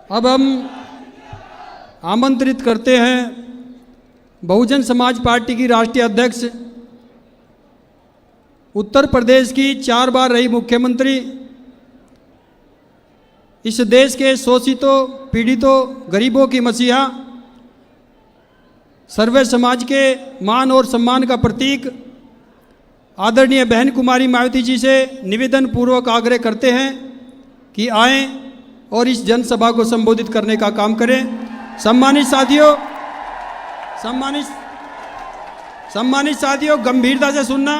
अब हम आमंत्रित करते हैं बहुजन समाज पार्टी की राष्ट्रीय अध्यक्ष, उत्तर प्रदेश की 4 बार रही मुख्यमंत्री, इस देश के शोषितों, पीड़ितों, गरीबों की मसीहा, सर्वे समाज के मान और सम्मान का प्रतीक आदरणीय बहन कुमारी मायावती जी से निवेदन पूर्वक आग्रह करते हैं कि आएं और इस जनसभा को संबोधित करने का काम करें। सम्मानित साथियों, गंभीरता से सुनना,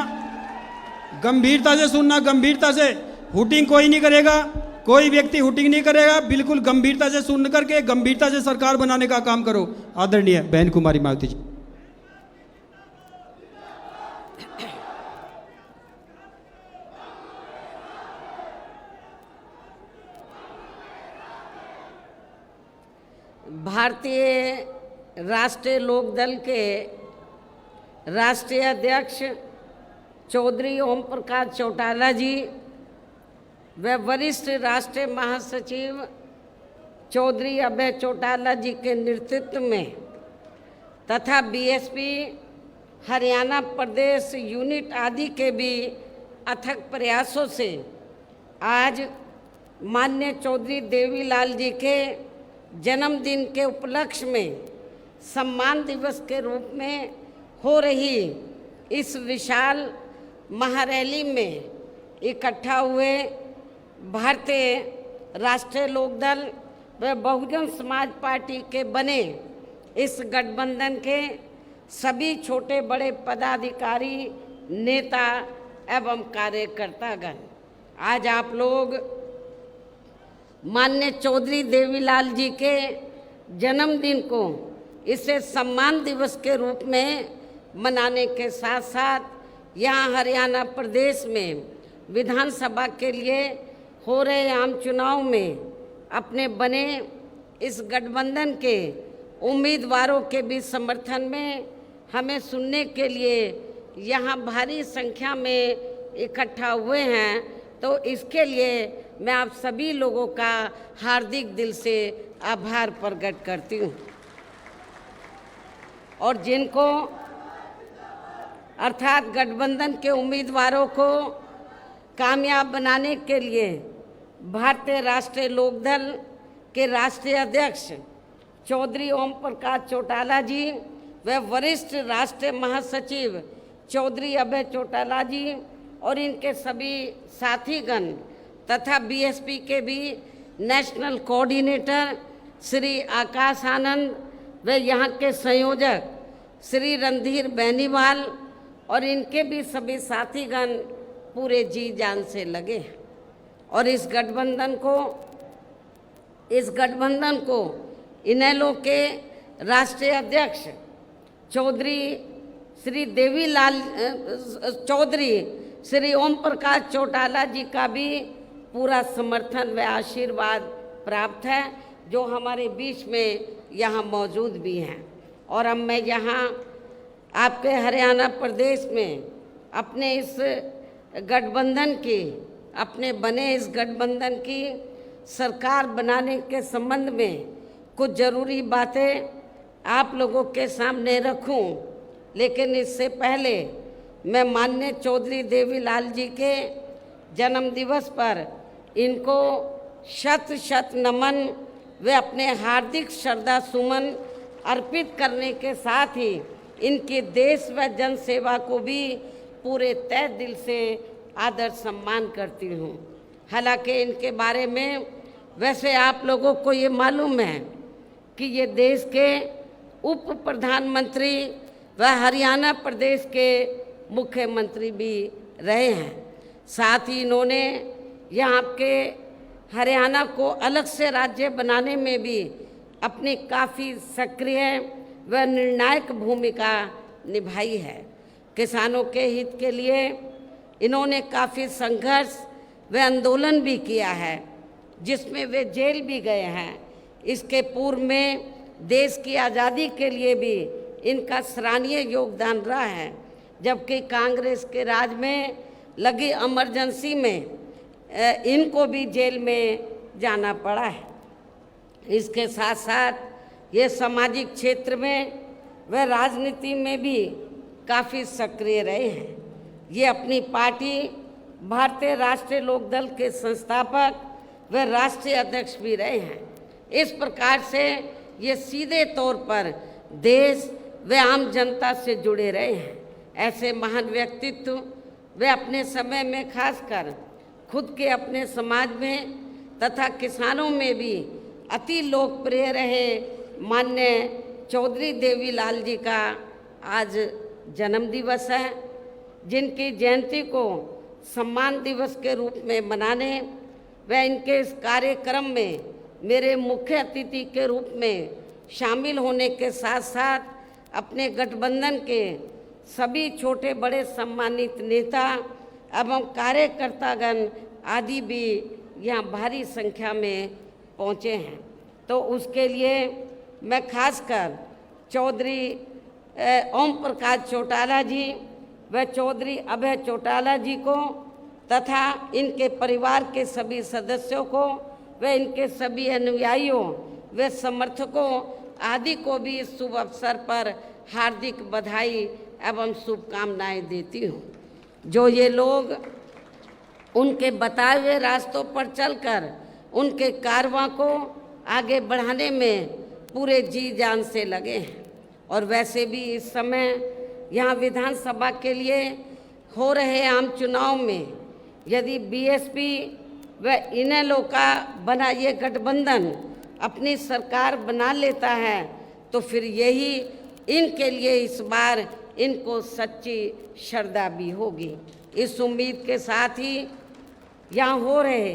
गंभीरता से। हुटिंग कोई नहीं करेगा, कोई व्यक्ति हुटिंग नहीं करेगा। बिल्कुल गंभीरता से सुन करके गंभीरता से सरकार बनाने का काम करो। आदरणीय बहन कुमारी मायावती जी। भारतीय राष्ट्रीय लोकदल के राष्ट्रीय अध्यक्ष चौधरी ओम प्रकाश चौटाला जी व वरिष्ठ राष्ट्रीय महासचिव चौधरी अभय चौटाला जी के नेतृत्व में तथा बीएसपी हरियाणा प्रदेश यूनिट आदि के भी अथक प्रयासों से आज माननीय चौधरी देवीलाल जी के जन्मदिन के उपलक्ष्य में सम्मान दिवस के रूप में हो रही इस विशाल महारैली में इकट्ठा हुए भारतीय राष्ट्रीय लोकदल व बहुजन समाज पार्टी के बने इस गठबंधन के सभी छोटे बड़े पदाधिकारी, नेता एवं कार्यकर्तागण, आज आप लोग माननीय चौधरी देवीलाल जी के जन्मदिन को इसे सम्मान दिवस के रूप में मनाने के साथ साथ यहाँ हरियाणा प्रदेश में विधानसभा के लिए हो रहे आम चुनाव में अपने बने इस गठबंधन के उम्मीदवारों के भी समर्थन में हमें सुनने के लिए यहाँ भारी संख्या में इकट्ठा हुए हैं, तो इसके लिए मैं आप सभी लोगों का हार्दिक दिल से आभार प्रकट करती हूँ। और जिनको अर्थात गठबंधन के उम्मीदवारों को कामयाब बनाने के लिए भारतीय राष्ट्रीय लोकदल के राष्ट्रीय अध्यक्ष चौधरी ओम प्रकाश चौटाला जी व वरिष्ठ राष्ट्रीय महासचिव चौधरी अभय चौटाला जी और इनके सभी साथीगण तथा बीएसपी के भी नेशनल कोऑर्डिनेटर श्री आकाश आनंद व यहाँ के संयोजक श्री रणधीर बेनीवाल और इनके भी सभी साथीगण पूरे जी जान से लगे और इस गठबंधन को इनेलो के राष्ट्रीय अध्यक्ष चौधरी श्री देवीलाल चौधरी श्री ओम प्रकाश चौटाला जी का भी पूरा समर्थन व आशीर्वाद प्राप्त है, जो हमारे बीच में यहाँ मौजूद भी हैं। और अब मैं यहाँ आपके हरियाणा प्रदेश में अपने इस गठबंधन की, अपने बने इस गठबंधन की सरकार बनाने के संबंध में कुछ ज़रूरी बातें आप लोगों के सामने रखूं, लेकिन इससे पहले मैं माननीय चौधरी देवीलाल जी के जन्म दिवस पर इनको शत शत नमन व अपने हार्दिक श्रद्धा सुमन अर्पित करने के साथ ही इनकी देश व जन सेवा को भी पूरे तहे दिल से आदर सम्मान करती हूँ। हालांकि इनके बारे में वैसे आप लोगों को ये मालूम है कि ये देश के उप प्रधानमंत्री व हरियाणा प्रदेश के मुख्यमंत्री भी रहे हैं। साथ ही इन्होंने यहाँ के हरियाणा को अलग से राज्य बनाने में भी अपनी काफ़ी सक्रिय व निर्णायक भूमिका निभाई है। किसानों के हित के लिए इन्होंने काफ़ी संघर्ष व आंदोलन भी किया है, जिसमें वे जेल भी गए हैं। इसके पूर्व में देश की आज़ादी के लिए भी इनका सराहनीय योगदान रहा है, जबकि कांग्रेस के राज में लगी इमरजेंसी में इनको भी जेल में जाना पड़ा है। इसके साथ साथ ये सामाजिक क्षेत्र में व राजनीति में भी काफ़ी सक्रिय रहे हैं। ये अपनी पार्टी भारतीय राष्ट्रीय लोकदल के संस्थापक व राष्ट्रीय अध्यक्ष भी रहे हैं। इस प्रकार से ये सीधे तौर पर देश व आम जनता से जुड़े रहे हैं। ऐसे महान व्यक्तित्व वे अपने समय में खासकर खुद के अपने समाज में तथा किसानों में भी अति लोकप्रिय रहे माननीय चौधरी देवीलाल जी का आज जन्म दिवस है, जिनकी जयंती को सम्मान दिवस के रूप में मनाने व इनके इस कार्यक्रम में मेरे मुख्य अतिथि के रूप में शामिल होने के साथ साथ अपने गठबंधन के सभी छोटे बड़े सम्मानित नेता एवं कार्यकर्तागण आदि भी यहाँ भारी संख्या में पहुँचे हैं। तो उसके लिए मैं खासकर चौधरी ओम प्रकाश चौटाला जी व चौधरी अभय चौटाला जी को तथा इनके परिवार के सभी सदस्यों को व इनके सभी अनुयायियों व समर्थकों आदि को भी इस शुभ अवसर पर हार्दिक बधाई एवं शुभकामनाएं देती हूँ। जो ये लोग उनके बताए हुए रास्तों पर चलकर उनके कारवां को आगे बढ़ाने में पूरे जी जान से लगे हैं। और वैसे भी इस समय यहाँ विधानसभा के लिए हो रहे आम चुनाव में यदि बीएसपी व इनेलो का बना ये गठबंधन अपनी सरकार बना लेता है तो फिर यही इनके लिए इस बार इनको सच्ची श्रद्धा भी होगी। इस उम्मीद के साथ ही यहाँ हो रहे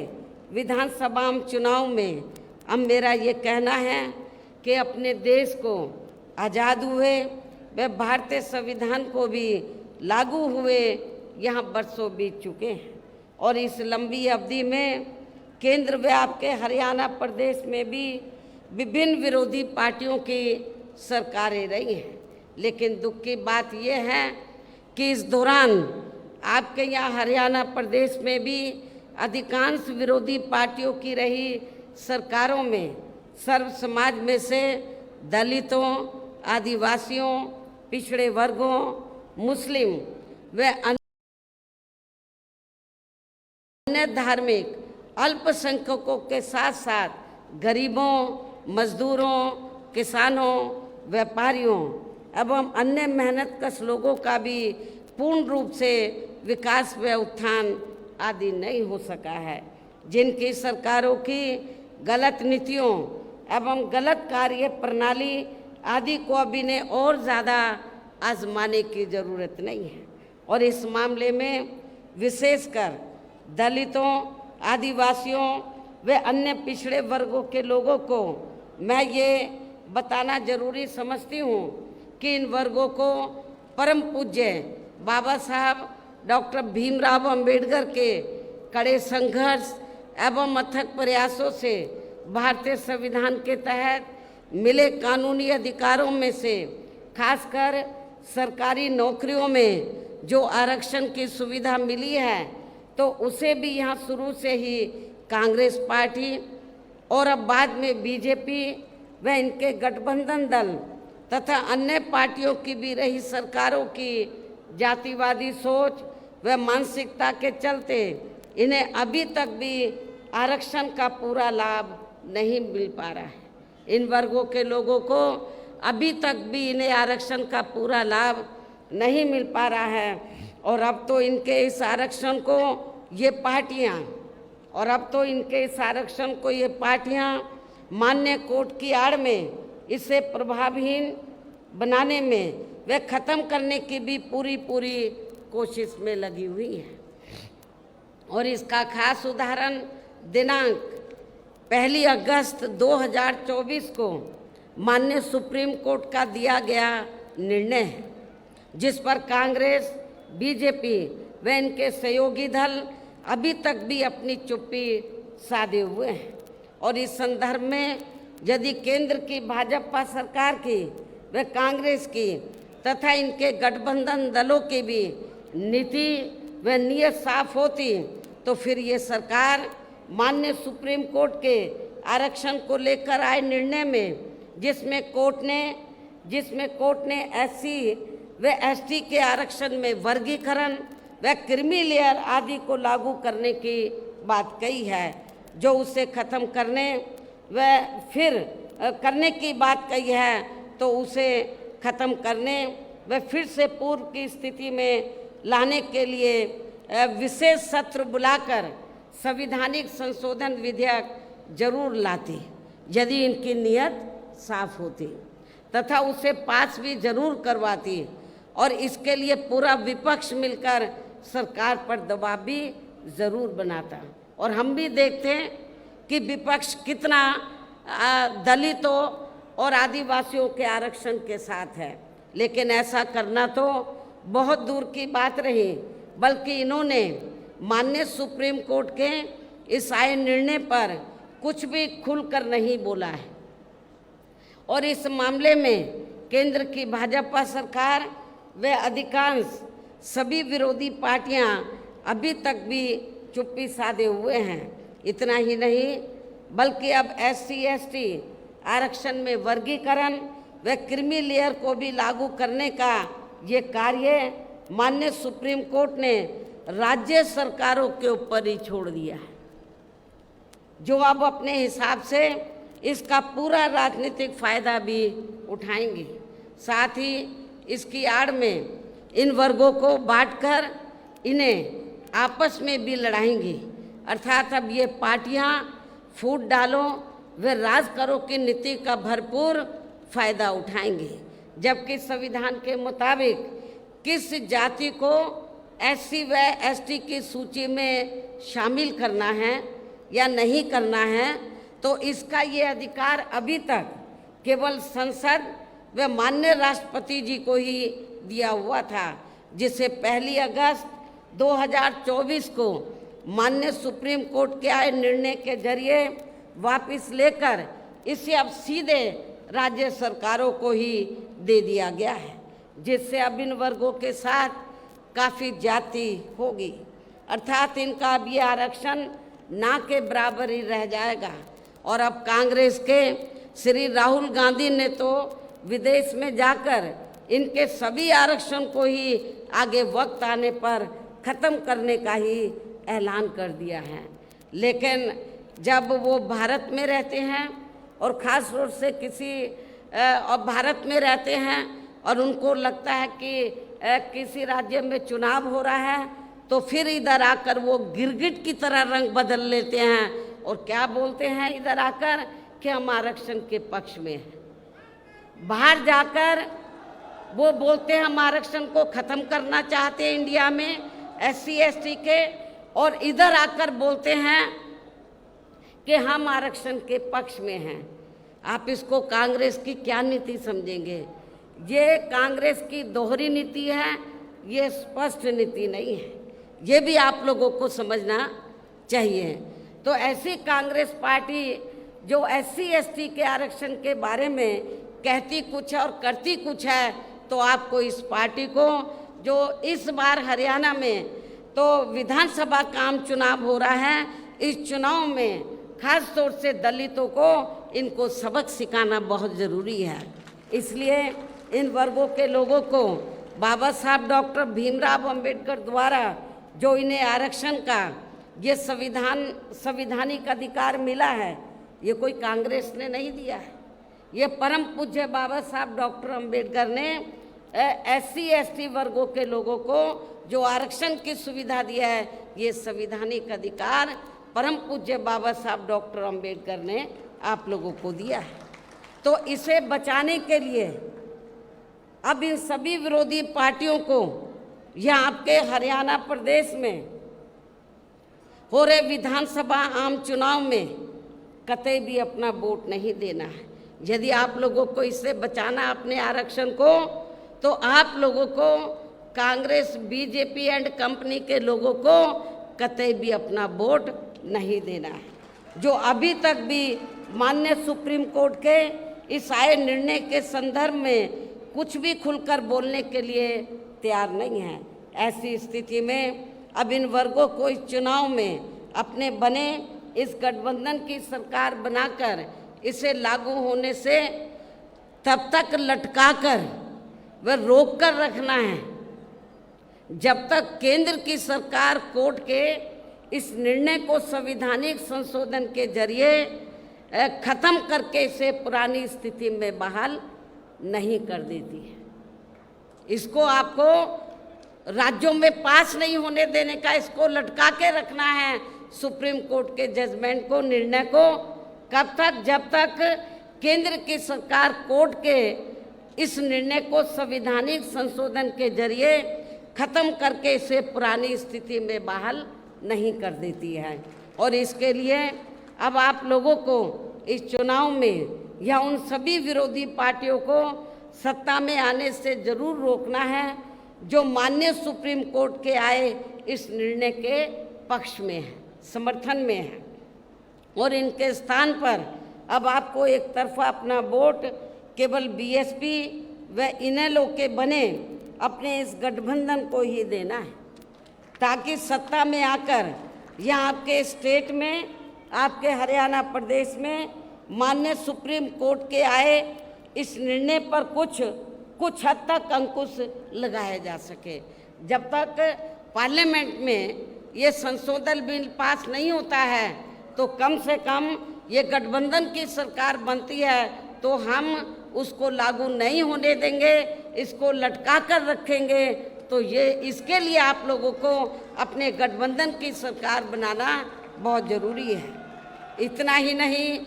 विधानसभा चुनाव में अब मेरा ये कहना है कि अपने देश को आज़ाद हुए व भारतीय संविधान को भी लागू हुए यहाँ बरसों बीत चुके हैं और इस लंबी अवधि में केंद्र व आपके हरियाणा प्रदेश में भी विभिन्न विरोधी पार्टियों की सरकारें रही हैं। लेकिन दुख की बात यह है कि इस दौरान आपके यहाँ हरियाणा प्रदेश में भी अधिकांश विरोधी पार्टियों की रही सरकारों में सर्व समाज में से दलितों, आदिवासियों, पिछड़े वर्गों, मुस्लिम व अन्य धार्मिक अल्पसंख्यकों के साथ साथ गरीबों, मजदूरों, किसानों, व्यापारियों एवं अन्य मेहनतकश लोगों का भी पूर्ण रूप से विकास व उत्थान आदि नहीं हो सका है। जिनकी सरकारों की गलत नीतियों एवं गलत कार्य प्रणाली आदि को अभी ने और ज़्यादा आजमाने की ज़रूरत नहीं है। और इस मामले में विशेषकर दलितों, आदिवासियों व अन्य पिछड़े वर्गों के लोगों को मैं ये बताना जरूरी समझती हूँ कि इन वर्गों को परम पूज्य बाबा साहब डॉक्टर भीमराव अंबेडकर के कड़े संघर्ष एवं अथक प्रयासों से भारतीय संविधान के तहत मिले कानूनी अधिकारों में से खासकर सरकारी नौकरियों में जो आरक्षण की सुविधा मिली है तो उसे भी यहाँ शुरू से ही कांग्रेस पार्टी और अब बाद में बीजेपी व इनके गठबंधन दल तथा अन्य पार्टियों की भी रही सरकारों की जातिवादी सोच व मानसिकता के चलते इन्हें अभी तक भी आरक्षण का पूरा लाभ नहीं मिल पा रहा है। इन वर्गों के लोगों को अभी तक भी इन्हें आरक्षण का पूरा लाभ नहीं मिल पा रहा है और अब तो इनके इस आरक्षण को ये पार्टियां मान्य कोर्ट की आड़ में इसे प्रभावहीन बनाने में वे ख़त्म करने की भी पूरी कोशिश में लगी हुई है। और इसका खास उदाहरण दिनांक 1 अगस्त 2024 को माननीय सुप्रीम कोर्ट का दिया गया निर्णय है, जिस पर कांग्रेस, बीजेपी व इनके सहयोगी दल अभी तक भी अपनी चुप्पी साधे हुए हैं। और इस संदर्भ में यदि केंद्र की भाजपा सरकार की व कांग्रेस की तथा इनके गठबंधन दलों की भी नीति व नीयत साफ होती तो फिर ये सरकार माननीय सुप्रीम कोर्ट के आरक्षण को लेकर आए निर्णय में, जिसमें कोर्ट ने एससी व एसटी के आरक्षण में वर्गीकरण व क्रीमी लेयर आदि को लागू करने की बात कही है, जो उसे ख़त्म करने व फिर करने की बात कही है, तो उसे ख़त्म करने व फिर से पूर्व की स्थिति में लाने के लिए विशेष सत्र बुलाकर संवैधानिक संशोधन विधेयक जरूर लाती यदि इनकी नीयत साफ होती, तथा उसे पास भी जरूर करवाती, और इसके लिए पूरा विपक्ष मिलकर सरकार पर दबाव भी ज़रूर बनाता। और हम भी देखते हैं कि विपक्ष कितना दलितों और आदिवासियों के आरक्षण के साथ है, लेकिन ऐसा करना तो बहुत दूर की बात रही, बल्कि इन्होंने माननीय सुप्रीम कोर्ट के इस आए निर्णय पर कुछ भी खुलकर नहीं बोला है। और इस मामले में केंद्र की भाजपा सरकार व अधिकांश सभी विरोधी पार्टियां अभी तक भी चुप्पी साधे हुए हैं। इतना ही नहीं, बल्कि अब एससी एसटी आरक्षण में वर्गीकरण व क्रीमी लेयर को भी लागू करने का ये कार्य माननीय सुप्रीम कोर्ट ने राज्य सरकारों के ऊपर ही छोड़ दिया है, जो अब अपने हिसाब से इसका पूरा राजनीतिक फायदा भी उठाएंगे। साथ ही इसकी आड़ में इन वर्गों को बांटकर इन्हें आपस में भी लड़ाएंगी। अर्थात अब ये पार्टियां फूट डालो व राज करो की नीति का भरपूर फायदा उठाएंगे, जबकि संविधान के मुताबिक किस जाति को एससी व एसटी की सूची में शामिल करना है या नहीं करना है, तो इसका ये अधिकार अभी तक केवल संसद व माननीय राष्ट्रपति जी को ही दिया हुआ था, जिसे 1 अगस्त 2024 को माननीय सुप्रीम कोर्ट के आए निर्णय के जरिए वापस लेकर इसे अब सीधे राज्य सरकारों को ही दे दिया गया है, जिससे अब इन वर्गों के साथ काफ़ी ज्यादती होगी। अर्थात इनका अब ये आरक्षण ना के बराबर ही रह जाएगा। और अब कांग्रेस के श्री राहुल गांधी ने तो विदेश में जाकर इनके सभी आरक्षण को ही आगे वक्त आने पर ख़त्म करने का ही ऐलान कर दिया है। लेकिन जब वो भारत में रहते हैं और ख़ास तौर से भारत में रहते हैं और उनको लगता है कि किसी राज्य में चुनाव हो रहा है, तो फिर इधर आकर वो गिरगिट की तरह रंग बदल लेते हैं और क्या बोलते हैं इधर आकर कि हम आरक्षण के पक्ष में हैं। बाहर जाकर वो बोलते हैं हम आरक्षण को ख़त्म करना चाहते हैं इंडिया में एससी एसटी के, और इधर आकर बोलते हैं कि हम आरक्षण के पक्ष में हैं। आप इसको कांग्रेस की क्या नीति समझेंगे? ये कांग्रेस की दोहरी नीति है, ये स्पष्ट नीति नहीं है। ये भी आप लोगों को समझना चाहिए। तो ऐसी कांग्रेस पार्टी जो एससी एसटी के आरक्षण के बारे में कहती कुछ है और करती कुछ है, तो आपको इस पार्टी को, जो इस बार हरियाणा में तो विधानसभा का आम चुनाव हो रहा है, इस चुनाव में खास तौर से दलितों को इनको सबक सिखाना बहुत ज़रूरी है। इसलिए इन वर्गों के लोगों को बाबा साहब डॉक्टर भीमराव अंबेडकर द्वारा जो इन्हें आरक्षण का ये संवैधानिक अधिकार मिला है, ये कोई कांग्रेस ने नहीं दिया है। ये परम पूज्य बाबा साहब डॉक्टर अंबेडकर ने एससी एसटी वर्गों के लोगों को जो आरक्षण की सुविधा दिया है, ये संवैधानिक अधिकार परम पूज्य बाबा साहब डॉक्टर अंबेडकर ने आप लोगों को दिया है। तो इसे बचाने के लिए अब इन सभी विरोधी पार्टियों को यह आपके हरियाणा प्रदेश में हो रहे विधानसभा आम चुनाव में कतई भी अपना वोट नहीं देना है। यदि आप लोगों को इससे बचाना अपने आरक्षण को, तो आप लोगों को कांग्रेस बीजेपी एंड कंपनी के लोगों को कतई भी अपना वोट नहीं देना है। जो अभी तक भी माननीय सुप्रीम कोर्ट के इस आए निर्णय के संदर्भ में कुछ भी खुलकर बोलने के लिए तैयार नहीं है। ऐसी स्थिति में अब इन वर्गों को इस चुनाव में अपने बने इस गठबंधन की सरकार बनाकर इसे लागू होने से तब तक लटकाकर व रोक कर रखना है जब तक केंद्र की सरकार कोर्ट के इस निर्णय को संवैधानिक संशोधन के जरिए खत्म करके इसे पुरानी स्थिति में बहाल नहीं कर देती है। इसको आपको राज्यों में पास नहीं होने देने का, इसको लटका के रखना है सुप्रीम कोर्ट के जजमेंट को, निर्णय को। कब तक? जब तक केंद्र की सरकार कोर्ट के इस निर्णय को संवैधानिक संशोधन के जरिए खत्म करके इसे पुरानी स्थिति में बहाल नहीं कर देती है। और इसके लिए अब आप लोगों को इस चुनाव में या उन सभी विरोधी पार्टियों को सत्ता में आने से जरूर रोकना है जो माननीय सुप्रीम कोर्ट के आए इस निर्णय के पक्ष में है, समर्थन में है। और इनके स्थान पर अब आपको एक तरफा अपना वोट केवल बीएसपी व इनेलो के बने अपने इस गठबंधन को ही देना है, ताकि सत्ता में आकर या आपके स्टेट में, आपके हरियाणा प्रदेश में माननीय सुप्रीम कोर्ट के आए इस निर्णय पर कुछ हद तक अंकुश लगाया जा सके। जब तक पार्लियामेंट में ये संशोधन बिल पास नहीं होता है तो कम से कम ये गठबंधन की सरकार बनती है तो हम उसको लागू नहीं होने देंगे, इसको लटका कर रखेंगे। तो ये इसके लिए आप लोगों को अपने गठबंधन की सरकार बनाना बहुत ज़रूरी है। इतना ही नहीं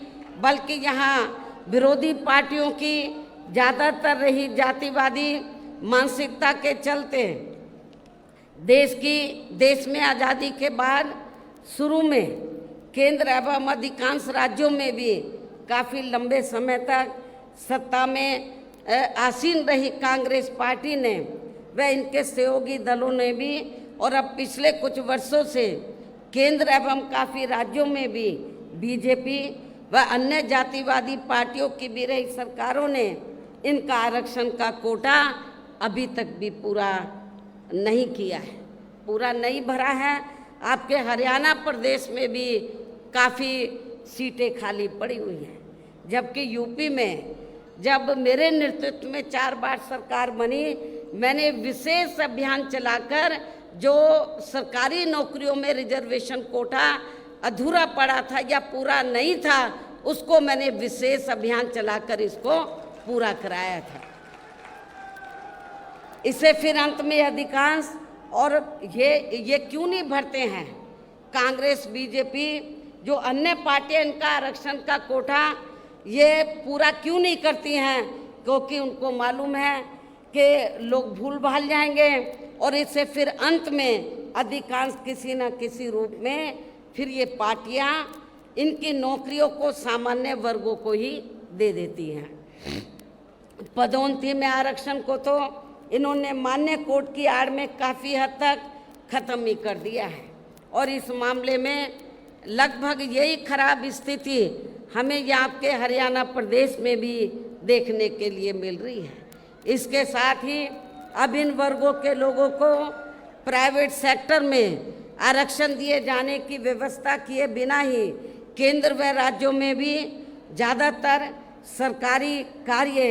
बल्कि यहाँ विरोधी पार्टियों की ज़्यादातर रही जातिवादी मानसिकता के चलते देश में आज़ादी के बाद शुरू में केंद्र एवं अधिकांश राज्यों में भी काफ़ी लंबे समय तक सत्ता में आसीन रही कांग्रेस पार्टी ने व इनके सहयोगी दलों ने भी, और अब पिछले कुछ वर्षों से केंद्र एवं काफ़ी राज्यों में भी बीजेपी व अन्य जातिवादी पार्टियों की भी रही सरकारों ने इनका आरक्षण का कोटा अभी तक भी पूरा नहीं किया है, पूरा नहीं भरा है। आपके हरियाणा प्रदेश में भी काफ़ी सीटें खाली पड़ी हुई हैं, जबकि यूपी में जब मेरे नेतृत्व में 4 बार सरकार बनी, मैंने विशेष अभियान चलाकर जो सरकारी नौकरियों में रिजर्वेशन कोटा अधूरा पड़ा था या पूरा नहीं था, उसको मैंने विशेष अभियान चलाकर इसको पूरा कराया था। इसे फिर अंत में अधिकांश, और ये क्यों नहीं भरते हैं कांग्रेस बीजेपी जो अन्य पार्टियां, इनका आरक्षण का कोटा ये पूरा क्यों नहीं करती हैं? क्योंकि उनको मालूम है कि लोग भूल भाल जाएंगे और इससे फिर अंत में अधिकांश किसी न किसी रूप में फिर ये पार्टियां इनकी नौकरियों को सामान्य वर्गों को ही दे देती हैं। पदोन्नति में आरक्षण को तो इन्होंने मान्य कोर्ट की आड़ में काफ़ी हद तक ख़त्म ही कर दिया है, और इस मामले में लगभग यही खराब स्थिति हमें यहाँ आपके हरियाणा प्रदेश में भी देखने के लिए मिल रही है। इसके साथ ही अब इन वर्गों के लोगों को प्राइवेट सेक्टर में आरक्षण दिए जाने की व्यवस्था किए बिना ही केंद्र व राज्यों में भी ज़्यादातर सरकारी कार्य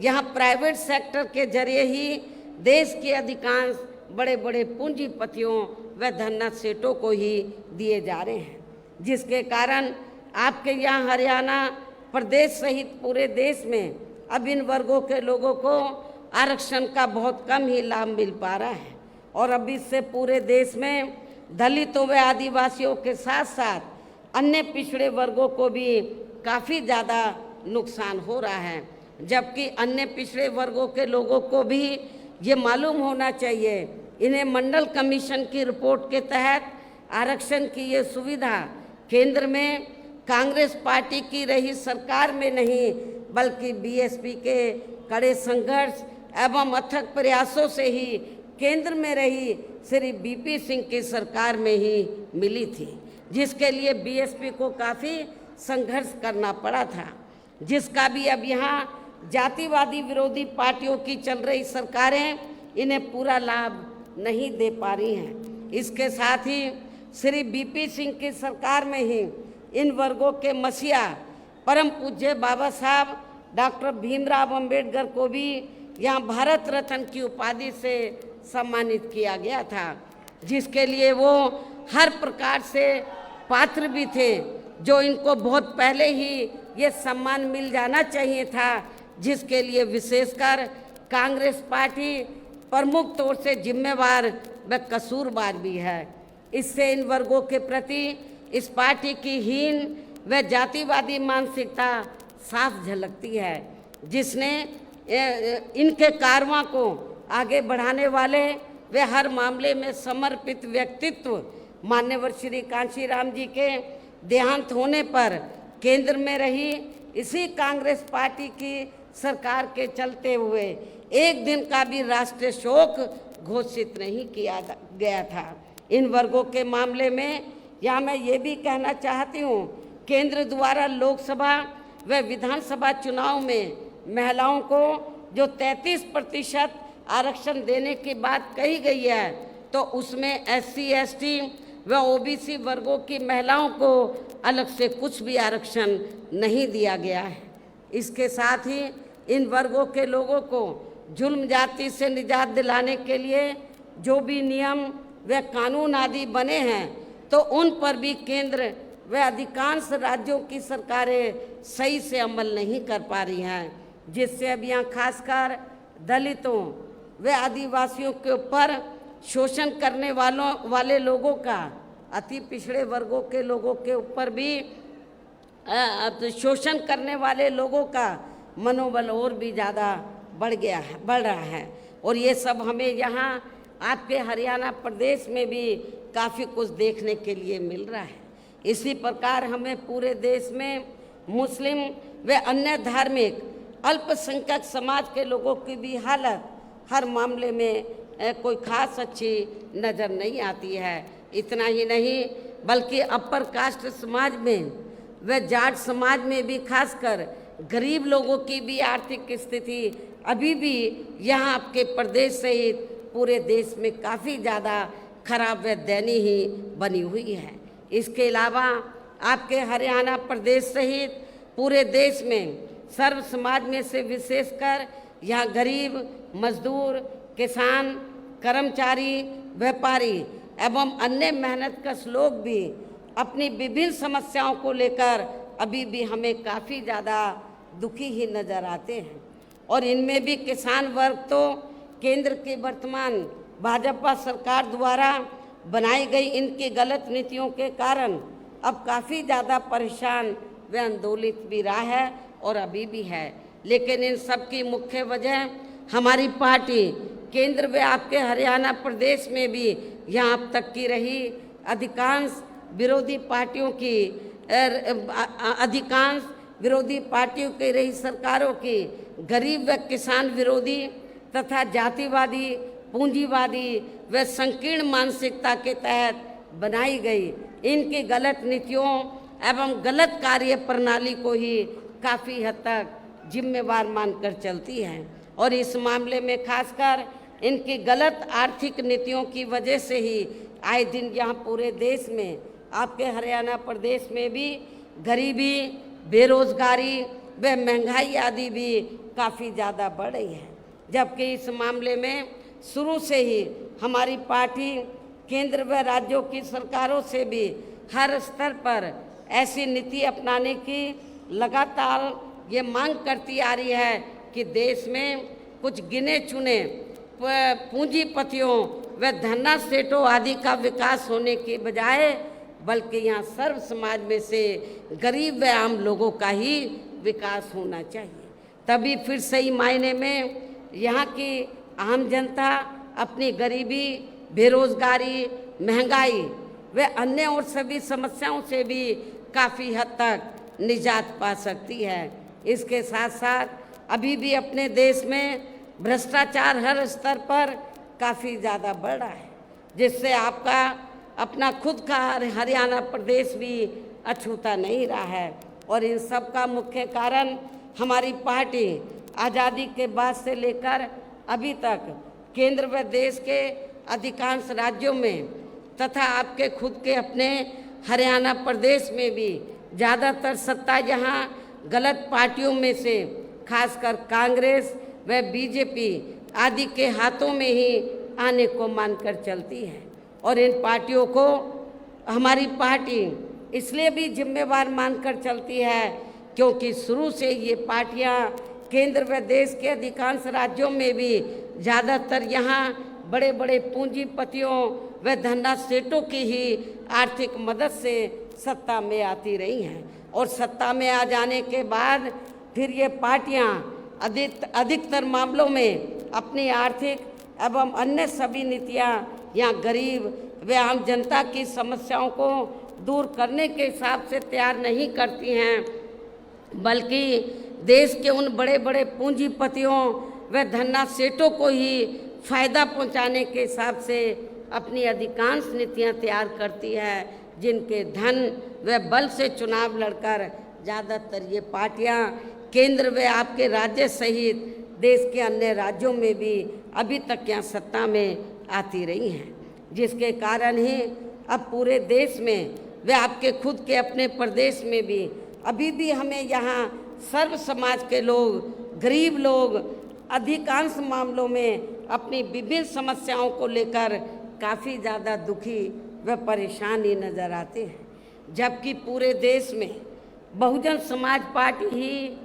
यहाँ प्राइवेट सेक्टर के जरिए ही देश के अधिकांश बड़े बड़े पूंजीपतियों व धनना सेठों को ही दिए जा रहे हैं, जिसके कारण आपके यहाँ हरियाणा प्रदेश सहित पूरे देश में अब इन वर्गों के लोगों को आरक्षण का बहुत कम ही लाभ मिल पा रहा है। और अब इससे पूरे देश में दलितों व आदिवासियों के साथ साथ अन्य पिछड़े वर्गों को भी काफ़ी ज़्यादा नुकसान हो रहा है, जबकि अन्य पिछड़े वर्गों के लोगों को भी ये मालूम होना चाहिए, इन्हें मंडल कमीशन की रिपोर्ट के तहत आरक्षण की ये सुविधा केंद्र में कांग्रेस पार्टी की रही सरकार में नहीं बल्कि बीएसपी के कड़े संघर्ष एवं अथक प्रयासों से ही केंद्र में रही श्री बीपी सिंह की सरकार में ही मिली थी, जिसके लिए बीएसपी को काफ़ी संघर्ष करना पड़ा था, जिसका भी अब यहाँ जातिवादी विरोधी पार्टियों की चल रही सरकारें इन्हें पूरा लाभ नहीं दे पा रही हैं। इसके साथ ही श्री बीपी सिंह की सरकार में ही इन वर्गों के मसीहा परम पूज्य बाबा साहब डॉक्टर भीमराव अंबेडकर को भी यहाँ भारत रत्न की उपाधि से सम्मानित किया गया था, जिसके लिए वो हर प्रकार से पात्र भी थे, जो इनको बहुत पहले ही ये सम्मान मिल जाना चाहिए था, जिसके लिए विशेषकर कांग्रेस पार्टी प्रमुख तौर से जिम्मेवार व कसूरवार भी है। इससे इन वर्गों के प्रति इस पार्टी की हीन व जातिवादी मानसिकता साफ झलकती है, जिसने इनके कारवां को आगे बढ़ाने वाले वे हर मामले में समर्पित व्यक्तित्व मान्यवर श्री कांशीराम जी के देहांत होने पर केंद्र में रही इसी कांग्रेस पार्टी की सरकार के चलते हुए एक दिन का भी राष्ट्रीय शोक घोषित नहीं किया गया था। इन वर्गों के मामले में यहाँ मैं ये भी कहना चाहती हूँ, केंद्र द्वारा लोकसभा व विधानसभा चुनाव में महिलाओं को जो 33% आरक्षण देने की बात कही गई है, तो उसमें SC ST व OBC वर्गों की महिलाओं को अलग से कुछ भी आरक्षण नहीं दिया गया है। इसके साथ ही इन वर्गों के लोगों को जुल्म जाति से निजात दिलाने के लिए जो भी नियम व कानून आदि बने हैं, तो उन पर भी केंद्र व अधिकांश राज्यों की सरकारें सही से अमल नहीं कर पा रही हैं, जिससे अब यहाँ खासकर दलितों व आदिवासियों के ऊपर शोषण करने वाले लोगों का, अति पिछड़े वर्गों के लोगों के ऊपर भी शोषण करने वाले लोगों का मनोबल और भी ज़्यादा बढ़ रहा है। और ये सब हमें यहाँ आपके हरियाणा प्रदेश में भी काफ़ी कुछ देखने के लिए मिल रहा है। इसी प्रकार हमें पूरे देश में मुस्लिम व अन्य धार्मिक अल्पसंख्यक समाज के लोगों की भी हालत हर मामले में कोई खास अच्छी नज़र नहीं आती है। इतना ही नहीं बल्कि अपर कास्ट समाज में व जाट समाज में भी खासकर गरीब लोगों की भी आर्थिक स्थिति अभी भी यहाँ आपके प्रदेश सहित पूरे देश में काफ़ी ज़्यादा खराब व दयनीय ही बनी हुई है। इसके अलावा आपके हरियाणा प्रदेश सहित पूरे देश में सर्व समाज में से विशेषकर यहाँ गरीब, मजदूर, किसान, कर्मचारी, व्यापारी एवं अन्य मेहनतकश लोग भी अपनी विभिन्न समस्याओं को लेकर अभी भी हमें काफ़ी ज़्यादा दुखी ही नज़र आते हैं। और इनमें भी किसान वर्ग तो केंद्र की वर्तमान भाजपा सरकार द्वारा बनाई गई इनकी गलत नीतियों के कारण अब काफ़ी ज़्यादा परेशान व आंदोलित भी रहा है और अभी भी है। लेकिन इन सब की मुख्य वजह हमारी पार्टी केंद्र व आपके हरियाणा प्रदेश में भी यहाँ अब तक की रही अधिकांश विरोधी पार्टियों की रही सरकारों की गरीब व किसान विरोधी तथा जातिवादी, पूंजीवादी व संकीर्ण मानसिकता के तहत बनाई गई इनकी गलत नीतियों एवं गलत कार्य प्रणाली को ही काफ़ी हद तक जिम्मेवार मानकर चलती है। और इस मामले में खासकर इनकी गलत आर्थिक नीतियों की वजह से ही आए दिन यहाँ पूरे देश में आपके हरियाणा प्रदेश में भी गरीबी, बेरोजगारी व महंगाई आदि भी काफ़ी ज़्यादा बढ़ रही है। जबकि इस मामले में शुरू से ही हमारी पार्टी केंद्र व राज्यों की सरकारों से भी हर स्तर पर ऐसी नीति अपनाने की लगातार ये मांग करती आ रही है कि देश में कुछ गिने चुने पूंजीपतियों व धन्ना सेठों आदि का विकास होने के बजाय बल्कि यहाँ सर्व समाज में से गरीब व आम लोगों का ही विकास होना चाहिए। तभी फिर सही मायने में यहाँ की आम जनता अपनी गरीबी, बेरोजगारी, महंगाई व अन्य और सभी समस्याओं से भी काफ़ी हद तक निजात पा सकती है। इसके साथ साथ अभी भी अपने देश में भ्रष्टाचार हर स्तर पर काफ़ी ज़्यादा बढ़ रहा है, जिससे आपका अपना खुद का हरियाणा प्रदेश भी अछूता नहीं रहा है। और इन सब का मुख्य कारण हमारी पार्टी आज़ादी के बाद से लेकर अभी तक केंद्र व देश के अधिकांश राज्यों में तथा आपके खुद के अपने हरियाणा प्रदेश में भी ज़्यादातर सत्ता यहाँ गलत पार्टियों में से खासकर कांग्रेस व बीजेपी आदि के हाथों में ही आने को मानकर चलती है। और इन पार्टियों को हमारी पार्टी इसलिए भी जिम्मेवार मानकर चलती है क्योंकि शुरू से ये पार्टियां केंद्र व देश के अधिकांश राज्यों में भी ज़्यादातर यहाँ बड़े बड़े पूंजीपतियों व धन्ना सेठों की ही आर्थिक मदद से सत्ता में आती रही हैं। और सत्ता में आ जाने के बाद फिर ये पार्टियां अधिकतर मामलों में अपनी आर्थिक एवं अन्य सभी नीतियां या गरीब व आम जनता की समस्याओं को दूर करने के हिसाब से तैयार नहीं करती हैं, बल्कि देश के उन बड़े बड़े पूंजीपतियों व धन्ना सेठों को ही फायदा पहुंचाने के हिसाब से अपनी अधिकांश नीतियां तैयार करती है, जिनके धन व बल से चुनाव लड़कर ज़्यादातर ये पार्टियां केंद्र व आपके राज्य सहित देश के अन्य राज्यों में भी अभी तक यहाँ सत्ता में आती रही हैं, जिसके कारण ही अब पूरे देश में व आपके खुद के अपने प्रदेश में भी अभी भी हमें यहाँ सर्व समाज के लोग, गरीब लोग अधिकांश मामलों में अपनी विभिन्न समस्याओं को लेकर काफ़ी ज़्यादा दुखी व परेशान ही नज़र आते हैं, जबकि पूरे देश में बहुजन समाज पार्टी ही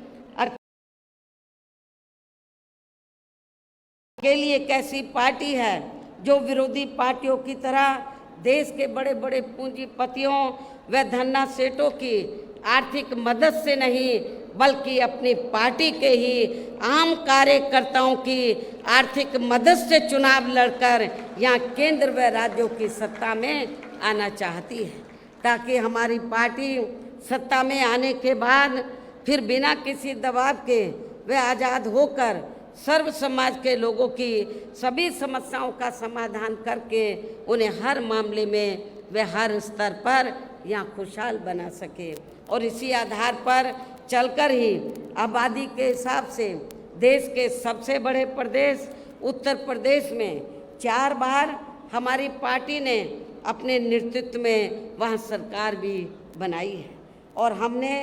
के लिए एक ऐसी पार्टी है जो विरोधी पार्टियों की तरह देश के बड़े बड़े पूंजीपतियों व धन्ना सेठों की आर्थिक मदद से नहीं बल्कि अपनी पार्टी के ही आम कार्यकर्ताओं की आर्थिक मदद से चुनाव लड़कर यहाँ केंद्र व राज्यों की सत्ता में आना चाहती है, ताकि हमारी पार्टी सत्ता में आने के बाद फिर बिना किसी दबाव के वे आज़ाद होकर सर्व समाज के लोगों की सभी समस्याओं का समाधान करके उन्हें हर मामले में वे हर स्तर पर यहाँ खुशहाल बना सके। और इसी आधार पर चलकर ही आबादी के हिसाब से देश के सबसे बड़े प्रदेश उत्तर प्रदेश में 4 बार हमारी पार्टी ने अपने नेतृत्व में वहाँ सरकार भी बनाई है। और हमने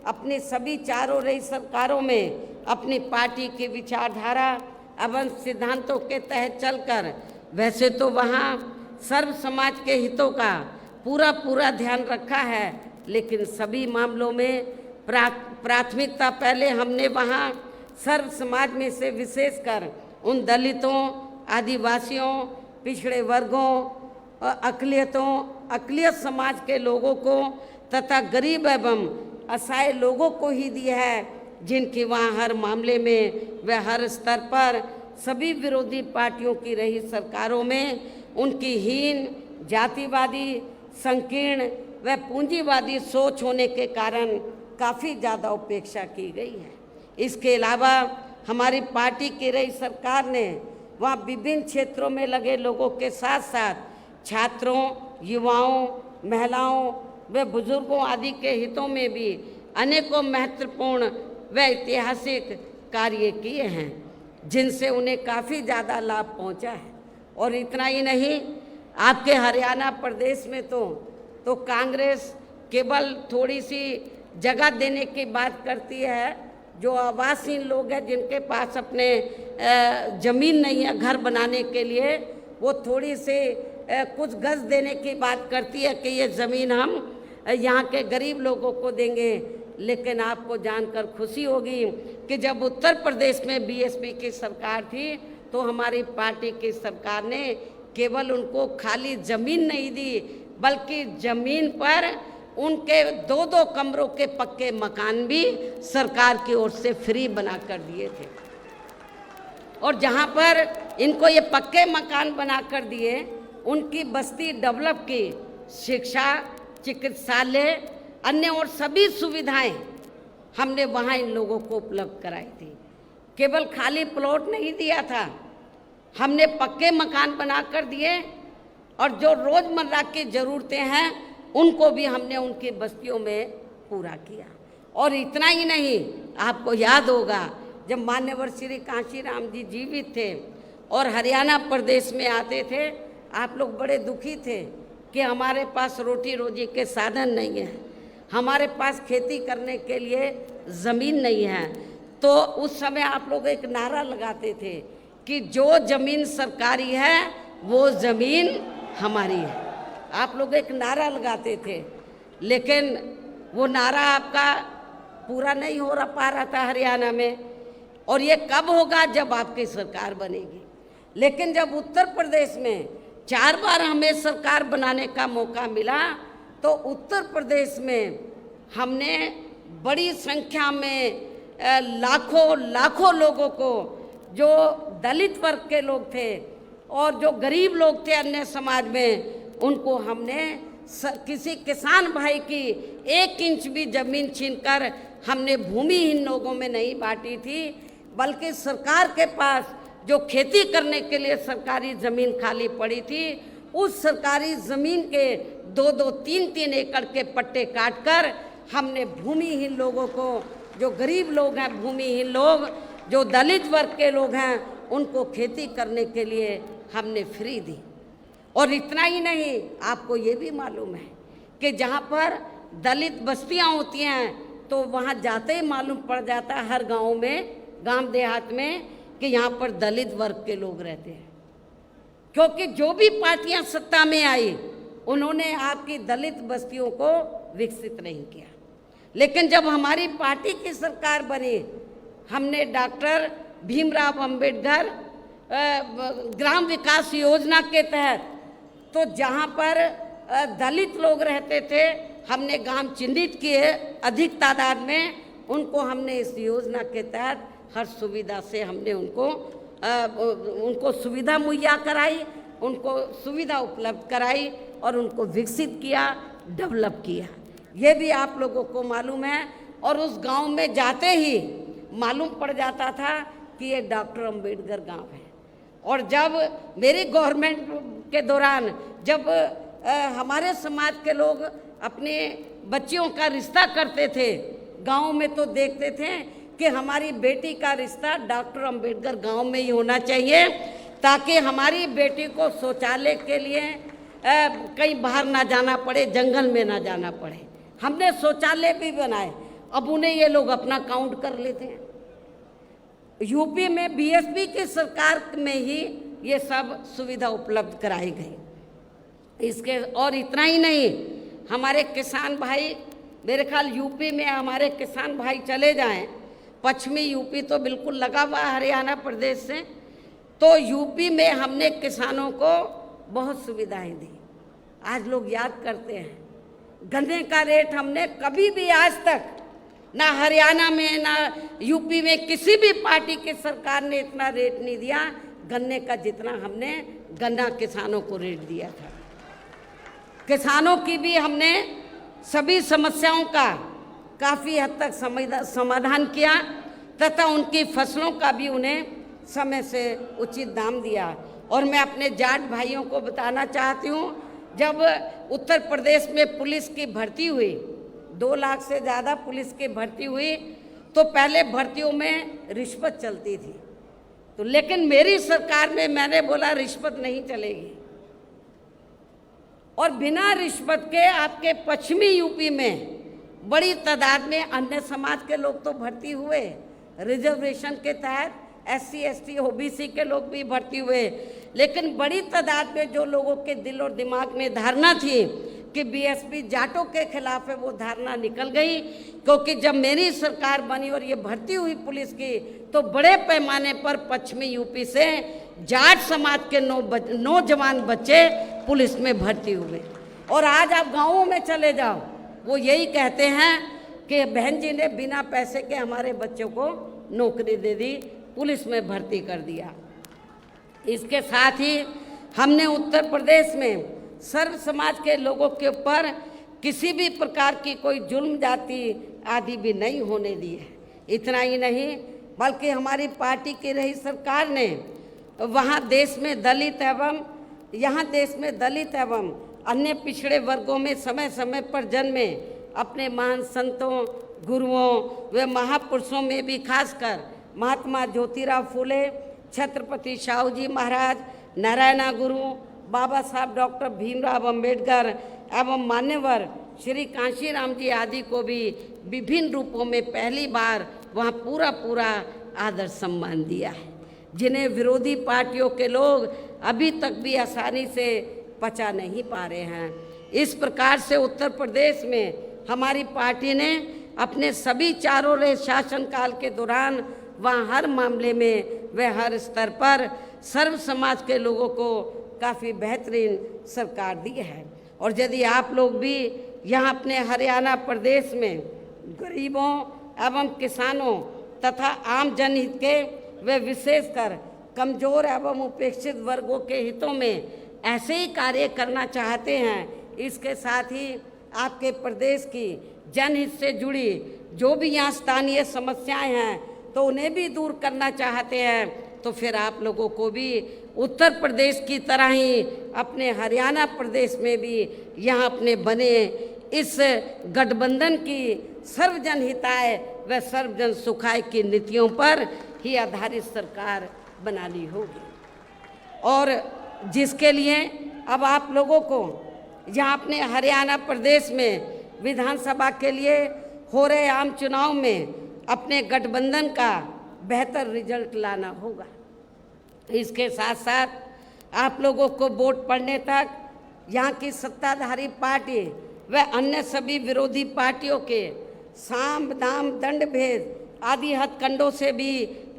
अपनी सभी चारों रही सरकारों में अपनी पार्टी की विचारधारा एवं सिद्धांतों के तहत चलकर वैसे तो वहाँ सर्व समाज के हितों का पूरा ध्यान रखा है, लेकिन सभी मामलों में प्राथमिकता पहले हमने वहाँ सर्व समाज में से विशेषकर उन दलितों, आदिवासियों, पिछड़े वर्गों, अक़लियत समाज के लोगों को तथा गरीब एवं असहाय लोगों को ही दी है, जिनकी वहाँ हर मामले में व हर स्तर पर सभी विरोधी पार्टियों की रही सरकारों में उनकी हीन, जातिवादी, संकीर्ण व पूंजीवादी सोच होने के कारण काफ़ी ज़्यादा उपेक्षा की गई है। इसके अलावा हमारी पार्टी की रही सरकार ने वहाँ विभिन्न क्षेत्रों में लगे लोगों के साथ साथ छात्रों, युवाओं, महिलाओं व बुजुर्गों आदि के हितों में भी अनेकों महत्वपूर्ण व ऐतिहासिक कार्य किए हैं, जिनसे उन्हें काफ़ी ज़्यादा लाभ पहुंचा है। और इतना ही नहीं, आपके हरियाणा प्रदेश में तो कांग्रेस केवल थोड़ी सी जगह देने की बात करती है, जो आवासहीन लोग हैं जिनके पास अपने ज़मीन नहीं है घर बनाने के लिए, वो थोड़ी सी कुछ गज देने की बात करती है कि ये ज़मीन हम यहाँ के गरीब लोगों को देंगे। लेकिन आपको जानकर खुशी होगी कि जब उत्तर प्रदेश में बीएसपी की सरकार थी तो हमारी पार्टी की सरकार ने केवल उनको खाली ज़मीन नहीं दी, बल्कि ज़मीन पर उनके 2-2 कमरों के पक्के मकान भी सरकार की ओर से फ्री बना कर दिए थे। और जहाँ पर इनको ये पक्के मकान बना कर दिए, उनकी बस्ती डेवलप की, शिक्षा, चिकित्सालय, अन्य और सभी सुविधाएं हमने वहाँ इन लोगों को उपलब्ध कराई थी। केवल खाली प्लॉट नहीं दिया था, हमने पक्के मकान बना कर दिए, और जो रोज़मर्रा की ज़रूरतें हैं उनको भी हमने उनकी बस्तियों में पूरा किया। और इतना ही नहीं, आपको याद होगा जब मान्यवर श्री कांशीराम जी जीवित थे और हरियाणा प्रदेश में आते थे, आप लोग बड़े दुखी थे कि हमारे पास रोटी रोजी के साधन नहीं हैं। हमारे पास खेती करने के लिए ज़मीन नहीं है। तो उस समय आप लोग एक नारा लगाते थे कि जो ज़मीन सरकारी है वो ज़मीन हमारी है। आप लोग एक नारा लगाते थे, लेकिन वो नारा आपका पूरा नहीं हो पा रहा था हरियाणा में। और ये कब होगा? जब आपकी सरकार बनेगी। लेकिन जब उत्तर प्रदेश में 4 बार हमें सरकार बनाने का मौका मिला, तो उत्तर प्रदेश में हमने बड़ी संख्या में लाखों लोगों को, जो दलित वर्ग के लोग थे और जो गरीब लोग थे अन्य समाज में, उनको हमने किसी किसान भाई की 1 इंच भी ज़मीन छीनकर हमने भूमिहीन लोगों में नहीं बांटी थी, बल्कि सरकार के पास जो खेती करने के लिए सरकारी ज़मीन खाली पड़ी थी, उस सरकारी ज़मीन के 2-2, 3-3 एकड़ के पट्टे काटकर हमने भूमिहीन लोगों को, जो गरीब लोग हैं, भूमिहीन लोग, जो दलित वर्ग के लोग हैं, उनको खेती करने के लिए हमने फ्री दी। और इतना ही नहीं, आपको ये भी मालूम है कि जहाँ पर दलित बस्तियाँ होती हैं तो वहाँ जाते ही मालूम पड़ जाता है हर गांव में, गांव देहात में, कि यहाँ पर दलित वर्ग के लोग रहते हैं। क्योंकि जो भी पार्टियां सत्ता में आई, उन्होंने आपकी दलित बस्तियों को विकसित नहीं किया। लेकिन जब हमारी पार्टी की सरकार बनी, हमने डॉक्टर भीमराव अंबेडकर ग्राम विकास योजना के तहत, तो जहाँ पर दलित लोग रहते थे, हमने गांव चिन्हित किए अधिक तादाद में, उनको हमने इस योजना के तहत हर सुविधा से हमने उनको सुविधा मुहैया कराई, उनको सुविधा उपलब्ध कराई और उनको विकसित किया, डेवलप किया। ये भी आप लोगों को मालूम है। और उस गांव में जाते ही मालूम पड़ जाता था कि ये डॉक्टर अंबेडकर गांव है। और जब मेरी गवर्नमेंट के दौरान, जब हमारे समाज के लोग अपने बच्चियों का रिश्ता करते थे गांव में, तो देखते थे कि हमारी बेटी का रिश्ता डॉक्टर अंबेडकर गांव में ही होना चाहिए, ताकि हमारी बेटी को शौचालय के लिए कहीं बाहर ना जाना पड़े, जंगल में ना जाना पड़े। हमने शौचालय भी बनाए। अब उन्हें ये लोग अपना काउंट कर लेते हैं। यूपी में बीएसपी की सरकार में ही ये सब सुविधा उपलब्ध कराई गई। इसके और इतना ही नहीं, हमारे किसान भाई, मेरे ख्याल यूपी में हमारे किसान भाई चले जाएं, पश्चिमी यूपी तो बिल्कुल लगा हुआ हरियाणा प्रदेश से, तो यूपी में हमने किसानों को बहुत सुविधाएं दी। आज लोग याद करते हैं, गन्ने का रेट हमने कभी भी आज तक, ना हरियाणा में ना यूपी में किसी भी पार्टी की सरकार ने इतना रेट नहीं दिया गन्ने का, जितना हमने गन्ना किसानों को रेट दिया था। किसानों की भी हमने सभी समस्याओं का काफ़ी हद तक समाधान किया, तथा उनकी फसलों का भी उन्हें समय से उचित दाम दिया। और मैं अपने जाट भाइयों को बताना चाहती हूँ, जब उत्तर प्रदेश में पुलिस की भर्ती हुई, 2 लाख से ज़्यादा पुलिस की भर्ती हुई, तो पहले भर्तियों में रिश्वत चलती थी। तो लेकिन मेरी सरकार में मैंने बोला रिश्वत नहीं चलेगी, और बिना रिश्वत के आपके पश्चिमी यूपी में बड़ी तादाद में अन्य समाज के लोग तो भर्ती हुए, रिजर्वेशन के तहत SC ST OBC के लोग भी भर्ती हुए। लेकिन बड़ी तादाद में जो लोगों के दिल और दिमाग में धारणा थी कि बीएसपी जाटों के खिलाफ है, वो धारणा निकल गई। क्योंकि जब मेरी सरकार बनी और ये भर्ती हुई पुलिस की, तो बड़े पैमाने पर पश्चिमी यूपी से जाट समाज के नौजवान बच्चे पुलिस में भर्ती हुए। और आज आप गाँवों में चले जाओ, वो यही कहते हैं कि बहन जी ने बिना पैसे के हमारे बच्चों को नौकरी दे दी, पुलिस में भर्ती कर दिया। इसके साथ ही हमने उत्तर प्रदेश में सर्व समाज के लोगों के ऊपर किसी भी प्रकार की कोई जुल्म जाति आदि भी नहीं होने दी है। इतना ही नहीं, बल्कि हमारी पार्टी की रही सरकार ने वहाँ देश में दलित एवं अन्य पिछड़े वर्गों में समय समय पर जन्मे अपने महान संतों, गुरुओं व महापुरुषों में भी खासकर महात्मा ज्योतिराव फूले, छत्रपति शाहू जी महाराज, नारायणा गुरु, बाबा साहब डॉक्टर भीमराव अंबेडकर एवं मान्यवर श्री कांशीराम जी आदि को भी विभिन्न रूपों में पहली बार वहाँ पूरा आदर सम्मान दिया है, जिन्हें विरोधी पार्टियों के लोग अभी तक भी आसानी से पचा नहीं पा रहे हैं। इस प्रकार से उत्तर प्रदेश में हमारी पार्टी ने अपने सभी चारों रहे शासनकाल के दौरान वहाँ हर मामले में व हर स्तर पर सर्व समाज के लोगों को काफ़ी बेहतरीन सरकार दी है। और यदि आप लोग भी यहाँ अपने हरियाणा प्रदेश में गरीबों एवं किसानों तथा आम जनहित के व विशेषकर कमजोर एवं उपेक्षित वर्गों के हितों में ऐसे ही कार्य करना चाहते हैं, इसके साथ ही आपके प्रदेश की जनहित से जुड़ी जो भी यहाँ स्थानीय समस्याएं हैं तो उन्हें भी दूर करना चाहते हैं, तो फिर आप लोगों को भी उत्तर प्रदेश की तरह ही अपने हरियाणा प्रदेश में भी यहाँ अपने बने इस गठबंधन की सर्वजन हिताय व सर्वजन सुखाय की नीतियों पर ही आधारित सरकार बनानी होगी। और जिसके लिए अब आप लोगों को यहाँ अपने हरियाणा प्रदेश में विधानसभा के लिए हो रहे आम चुनाव में अपने गठबंधन का बेहतर रिजल्ट लाना होगा। इसके साथ साथ आप लोगों को वोट पड़ने तक यहाँ की सत्ताधारी पार्टी व अन्य सभी विरोधी पार्टियों के साम दाम दंड भेद आदि हथकंडों से भी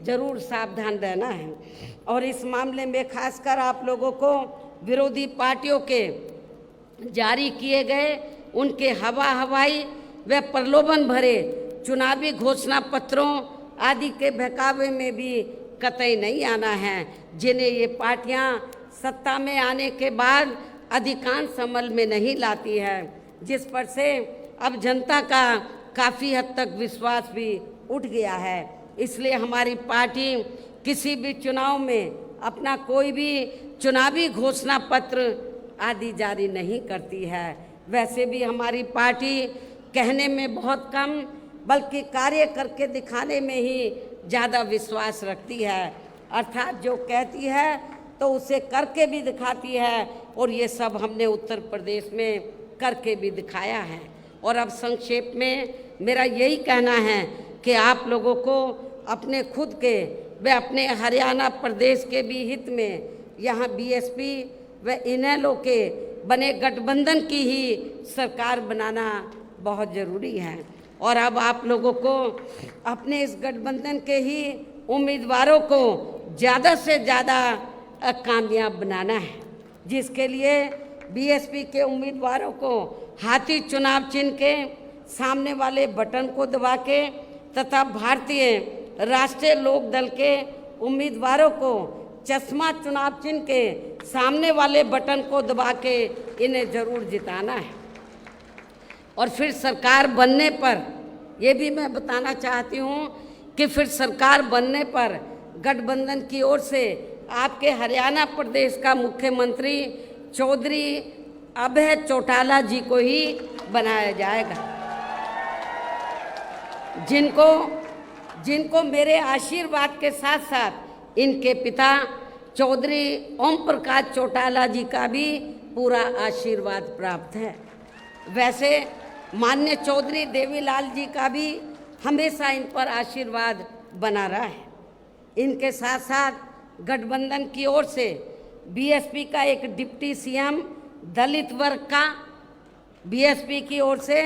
जरूर सावधान रहना है। और इस मामले में खासकर आप लोगों को विरोधी पार्टियों के जारी किए गए उनके हवाई व प्रलोभन भरे चुनावी घोषणा पत्रों आदि के बहकावे में भी कतई नहीं आना है, जिन्हें ये पार्टियां सत्ता में आने के बाद अधिकांश अमल में नहीं लाती है, जिस पर से अब जनता का काफ़ी हद तक विश्वास भी उठ गया है। इसलिए हमारी पार्टी किसी भी चुनाव में अपना कोई भी चुनावी घोषणा पत्र आदि जारी नहीं करती है। वैसे भी हमारी पार्टी कहने में बहुत कम बल्कि कार्य करके दिखाने में ही ज़्यादा विश्वास रखती है, अर्थात जो कहती है तो उसे करके भी दिखाती है, और ये सब हमने उत्तर प्रदेश में करके भी दिखाया है। और अब संक्षेप में मेरा यही कहना है कि आप लोगों को अपने खुद के व अपने हरियाणा प्रदेश के भी हित में यहाँ बीएसपी व इनेलो के बने गठबंधन की ही सरकार बनाना बहुत ज़रूरी है। और अब आप लोगों को अपने इस गठबंधन के ही उम्मीदवारों को ज़्यादा से ज़्यादा कामयाब बनाना है, जिसके लिए बीएसपी के उम्मीदवारों को हाथी चुनाव चिन्ह के सामने वाले बटन को दबा के तथा भारतीय राष्ट्रीय लोक दल के उम्मीदवारों को चश्मा चुनाव चिन्ह के सामने वाले बटन को दबा के इन्हें ज़रूर जिताना है। और फिर सरकार बनने पर ये भी मैं बताना चाहती हूँ कि फिर सरकार बनने पर गठबंधन की ओर से आपके हरियाणा प्रदेश का मुख्यमंत्री चौधरी अभय चौटाला जी को ही बनाया जाएगा, जिनको मेरे आशीर्वाद के साथ साथ इनके पिता चौधरी ओम प्रकाश चौटाला जी का भी पूरा आशीर्वाद प्राप्त है। वैसे माननीय चौधरी देवीलाल जी का भी हमेशा इन पर आशीर्वाद बना रहा है। इनके साथ साथ गठबंधन की ओर से बीएसपी का एक डिप्टी सीएम दलित वर्ग का, बीएसपी की ओर से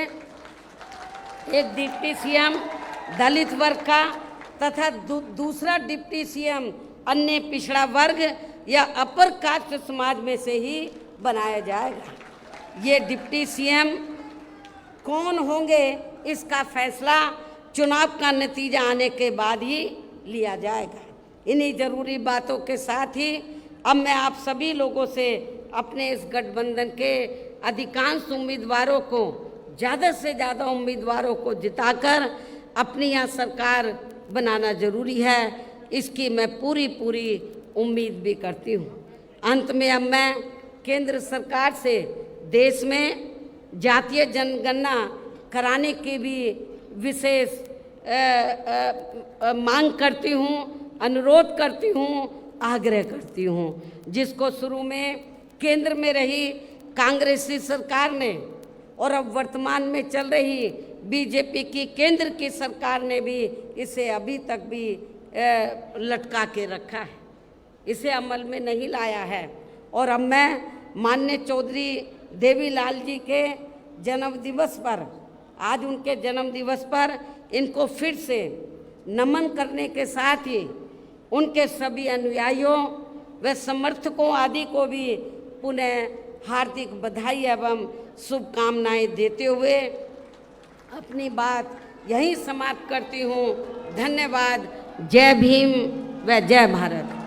एक डिप्टी सीएम दलित वर्ग का तथा दूसरा डिप्टी सीएम अन्य पिछड़ा वर्ग या अपर कास्ट समाज में से ही बनाया जाएगा। ये डिप्टी सीएम कौन होंगे इसका फैसला चुनाव का नतीजा आने के बाद ही लिया जाएगा। इन्हीं ज़रूरी बातों के साथ ही अब मैं आप सभी लोगों से अपने इस गठबंधन के अधिकांश उम्मीदवारों को, ज़्यादा से ज़्यादा उम्मीदवारों को जिताकर अपनी यहाँ सरकार बनाना ज़रूरी है, इसकी मैं पूरी उम्मीद भी करती हूँ। अंत में अब मैं केंद्र सरकार से देश में जातीय जनगणना कराने की भी विशेष मांग करती हूँ, अनुरोध करती हूँ, आग्रह करती हूँ, जिसको शुरू में केंद्र में रही कांग्रेसी सरकार ने और अब वर्तमान में चल रही बीजेपी की केंद्र की सरकार ने भी इसे अभी तक भी लटका के रखा है, इसे अमल में नहीं लाया है। और अब मैं माननीय चौधरी देवीलाल जी के जन्मदिवस पर, आज उनके जन्मदिवस पर इनको फिर से नमन करने के साथ ही उनके सभी अनुयायियों व समर्थकों आदि को भी पुनः हार्दिक बधाई एवं शुभकामनाएं देते हुए अपनी बात यहीं समाप्त करती हूँ। धन्यवाद। जय भीम व जय भारत।